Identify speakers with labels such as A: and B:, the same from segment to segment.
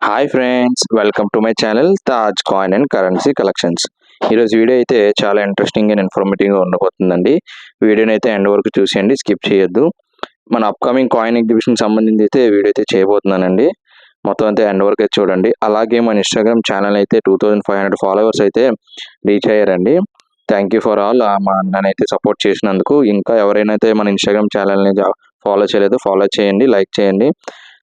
A: Hi friends, welcome to my channel Taj coin and currency collections. ఈరోజు video అయితే చాలా interesting and ఇన్ఫర్మేటివ్గా ఉండబోతుందండి. వీడియోని అయితే ఎండ్ వరకు చూసేయండి, స్కిప్ చేయొద్దు. మన అప్కమింగ్ కాయిన్ ఎగ్జిబిషన్ సంబంధించి అయితే వీడియో అయితే చేయబోతున్నానండి. మొత్తం అయితే ఎండ్ వరకు అయితే చూడండి. అలాగే మన ఇన్స్టాగ్రామ్ ఛానల్ అయితే 2500 ఫాలోవర్స్ అయితే రీచ్ అయ్యారండి. థ్యాంక్ యూ ఫర్ ఆల్ మా అన్ననైతే సపోర్ట్ చేసినందుకు. ఇంకా ఎవరైనా అయితే మన ఇన్స్టాగ్రామ్ ఛానల్ని ఫాలో చేయలేదు, ఫాలో చేయండి, లైక్ చేయండి.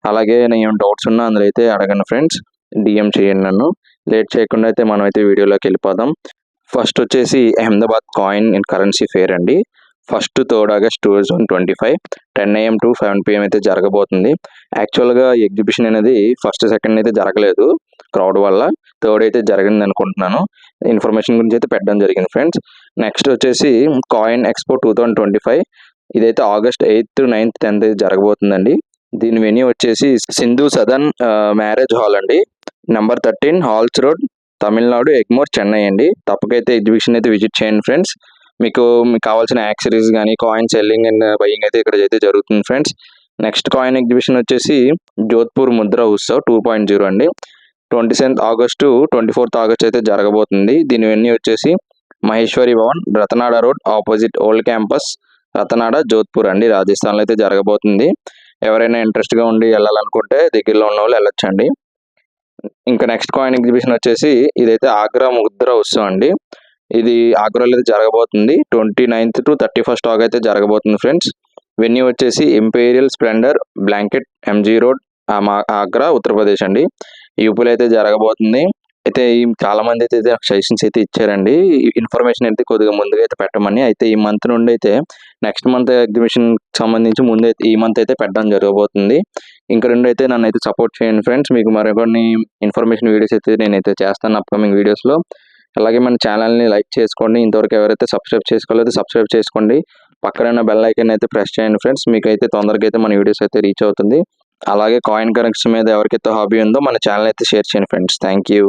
A: అలాగే నేను ఏమైనా డౌట్స్ ఉన్నా అందులో అయితే అడగండి ఫ్రెండ్స్, డిఎం చేయండి నన్ను. లేట్ చేయకుండా అయితే మనం అయితే వీడియోలోకి వెళ్ళిపోదాం. ఫస్ట్ వచ్చేసి Ahmedabad coin and currency fair అండి. 3rd August 2025 10 AM to 7 PM అయితే జరగబోతుంది. యాక్చువల్గా ఎగ్జిబిషన్ అనేది 1st, 2nd అయితే జరగలేదు క్రౌడ్ వల్ల. 3rd అయితే జరిగింది అనుకుంటున్నాను. ఇన్ఫర్మేషన్ గురించి అయితే పెట్టడం జరిగింది ఫ్రెండ్స్. నెక్స్ట్ వచ్చేసి కాయిన్ ఎక్స్పో 2025. ఇదైతే August 8th, 9th, 10th జరగబోతుందండి. దీని వెన్యూ వచ్చేసి సింధు సదన్ మ్యారేజ్ హాల్ అండి, number 13 halls road, Tamil Nadu, Egmore, Chennai అండి. తప్పకైతే ఎగ్జిబిషన్ అయితే విజిట్ చేయండి ఫ్రెండ్స్. మీకు కావాల్సిన యాక్సరీస్ కానీ కాయిన్ సెల్లింగ్ అండ్ బయింగ్ అయితే ఇక్కడ అయితే జరుగుతుంది ఫ్రెండ్స్. నెక్స్ట్ కాయిన్ ఎగ్జిబిషన్ వచ్చేసి జోధ్పూర్ ముద్రా ఉత్సవ్ 2.0 అండి. 27th August, 24th August అయితే జరగబోతుంది. దీని వెన్యూ వచ్చేసి Maheshwari Bhavan, Ratanada road, opposite old campus, Ratanada, Jodhpur అండి, రాజస్థాన్లో అయితే జరగబోతుంది. ఎవరైనా ఇంట్రెస్ట్గా ఉండి వెళ్ళాలనుకుంటే దగ్గరలో ఉన్న వాళ్ళు వెళ్ళొచ్చండి. ఇంకా నెక్స్ట్ కాయిన్ ఎగ్జిబిషన్ వచ్చేసి ఇదైతే ఆగ్రా ముద్రా ఉత్సవం అండి. ఇది ఆగ్రాలో అయితే జరగబోతుంది. 29th to 31st August అయితే జరగబోతుంది ఫ్రెండ్స్. వెన్యూ వచ్చేసి imperial Splendor blanket, MG road, Agra, Uttar Pradesh అండి. యూపీలో అయితే జరగబోతుంది. అయితే చాలా మంది అయితే సజెషన్స్ అయితే ఇచ్చారండి. ఇన్ఫర్మేషన్ అయితే కొద్దిగా ముందుగా అయితే పెట్టమని. అయితే ఈ మంత్ నుండి అయితే నెక్స్ట్ మంత్ ఎగ్జిబిషన్ సంబంధించి ముందు ఈ మంత్ అయితే పెట్టడం జరగబోతుంది. ఇంకా రెండు అయితే నన్ను అయితే సపోర్ట్ చేయండి ఫ్రెండ్స్. మీకు మరికొన్ని ఇన్ఫర్మేషన్ వీడియోస్ అయితే నేనైతే చేస్తాను అప్కమింగ్ వీడియోస్లో. అలాగే మన ఛానల్ని లైక్ చేసుకోండి. ఇంతవరకు ఎవరైతే సబ్స్క్రైబ్ చేసుకోలేదో సబ్స్క్రైబ్ చేసుకోండి. పక్కన బెల్ ఐకాన్ అయితే ప్రెస్ చేయండి ఫ్రెండ్స్. మీకు అయితే తొందరగా అయితే మన వీడియోస్ అయితే రీచ్ అవుతుంది. అలాగే కాయిన్ కరెన్సీ మీద ఎవరికైతే హాబీ ఉందో మన ఛానల్ అయితే షేర్ చేయండి ఫ్రెండ్స్. Thank you.